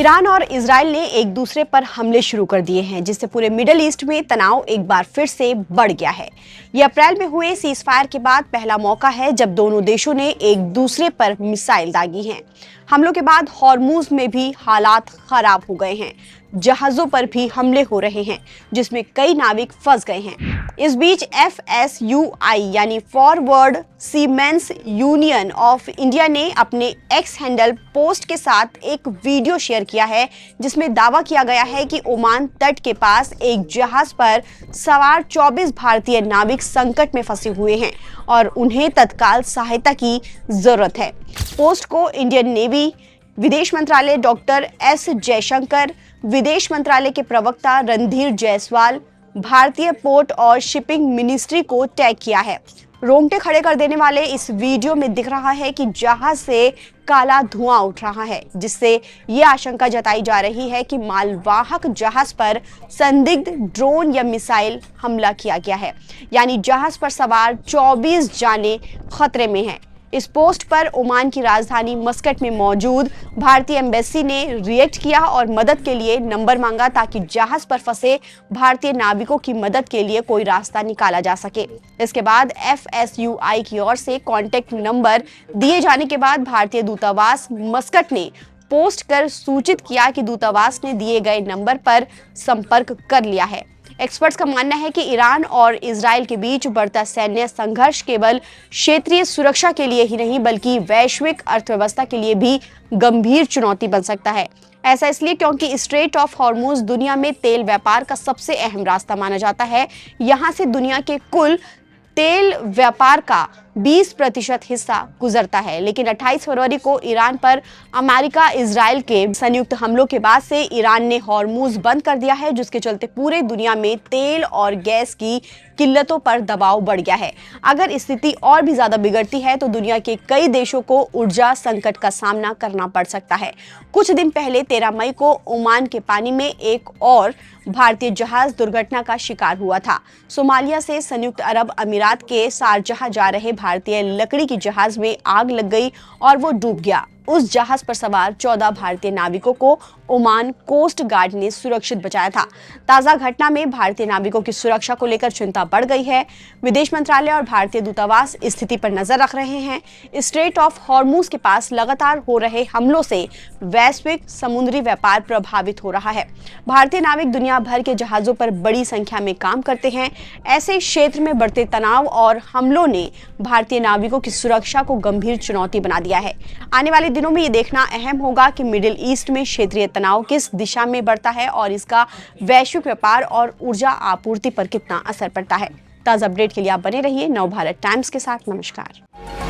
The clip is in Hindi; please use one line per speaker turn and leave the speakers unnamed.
ईरान और इजराइल ने एक दूसरे पर हमले शुरू कर दिए हैं, जिससे पूरे मिडिल ईस्ट में तनाव एक बार फिर से बढ़ गया है। ये अप्रैल में हुए सीजफायर के बाद पहला मौका है जब दोनों देशों ने एक दूसरे पर मिसाइल दागी हैं। हमलों के बाद हॉर्मुज में भी हालात खराब हो गए हैं। जहाजों पर भी हमले हो रहे हैं, जिसमें कई नाविक फंस गए हैं। इस बीच FSUI यानी forward siemens union of India ने अपने एक्स हैंडल पोस्ट के साथ एक वीडियो शेयर किया है, जिसमें दावा किया गया है कि ओमान तट के पास एक जहाज पर सवार 24 भारतीय नाविक संकट में फंसे हुए हैं और उन्हें तत्काल सहायता की जरूरत है। पोस्ट को इंडियन नेवी, विदेश मंत्रालय, डॉक्टर S जयशंकर, विदेश मंत्रालय के प्रवक्ता रणधीर जायसवाल, भारतीय पोर्ट और शिपिंग मिनिस्ट्री को टैग किया है। रोंगटे खड़े कर देने वाले इस वीडियो में दिख रहा है कि जहाज से काला धुआं उठ रहा है, जिससे ये आशंका जताई जा रही है कि मालवाहक जहाज पर संदिग्ध ड्रोन या मिसाइल हमला किया गया है, यानी जहाज पर सवार 24 जाने खतरे में हैं। इस पोस्ट पर ओमान की राजधानी मस्कट में मौजूद भारतीय एम्बेसी ने रिएक्ट किया और मदद के लिए नंबर मांगा, ताकि जहाज पर फंसे भारतीय नाविकों की मदद के लिए कोई रास्ता निकाला जा सके। इसके बाद FSUI की ओर से कॉन्टैक्ट नंबर दिए जाने के बाद भारतीय दूतावास मस्कट ने पोस्ट कर सूचित किया कि दूतावास ने दिए गए नंबर पर संपर्क कर लिया है। एक्सपर्ट्स का मानना है कि ईरान और इजराइल के बीच बढ़ता सैन्य संघर्ष केवल क्षेत्रीय सुरक्षा के लिए ही नहीं, बल्कि वैश्विक अर्थव्यवस्था के लिए भी गंभीर चुनौती बन सकता है। ऐसा इसलिए क्योंकि स्ट्रेट ऑफ हॉर्मुज दुनिया में तेल व्यापार का सबसे अहम रास्ता माना जाता है। यहाँ से दुनिया के कुल तेल व्यापार का 20% हिस्सा गुजरता है, लेकिन 28 फरवरी को ईरान पर अमेरिका इजराइल के संयुक्त हमलों के बाद से ईरान ने हॉर्मुज बंद कर दिया है, जिसके चलते पूरे दुनिया में तेल और गैस की किल्लतों पर दबाव बढ़ गया है। अगर स्थिति और भी ज्यादा बिगड़ती है तो दुनिया के कई देशों को ऊर्जा संकट का सामना करना पड़ सकता है। कुछ दिन पहले 13 मई को ओमान के पानी में एक और भारतीय जहाज दुर्घटना का शिकार हुआ था। सोमालिया से संयुक्त अरब अमीरात के शारजाह जा रहे भारतीय लकड़ी की जहाज में आग लग गई और वो डूब गया। उस जहाज पर सवार 14 भारतीय नाविकों को ओमान कोस्ट गार्ड ने सुरक्षित बचाया था। ताजा घटना में भारतीय नाविकों की सुरक्षा को लेकर चिंता बढ़ गई है। विदेश मंत्रालय और भारतीय दूतावास स्थिति पर नजर रख रहे हैं। स्ट्रेट ऑफ हॉर्मुज के पास लगातार हो रहे हमलों से वैश्विक समुद्री व्यापार प्रभावित हो रहा है। भारतीय नाविक दुनिया भर के जहाजों पर बड़ी संख्या में काम करते हैं। ऐसे क्षेत्र में बढ़ते तनाव और हमलों ने भारतीय नाविकों की सुरक्षा को गंभीर चुनौती बना दिया है। आने वाले दिनों में ये देखना अहम होगा कि मिडिल ईस्ट में क्षेत्रीय तनाव किस दिशा में बढ़ता है और इसका वैश्विक व्यापार और ऊर्जा आपूर्ति पर कितना असर पड़ता है। ताज़ा अपडेट के लिए आप बने रहिए नवभारत टाइम्स के साथ। नमस्कार।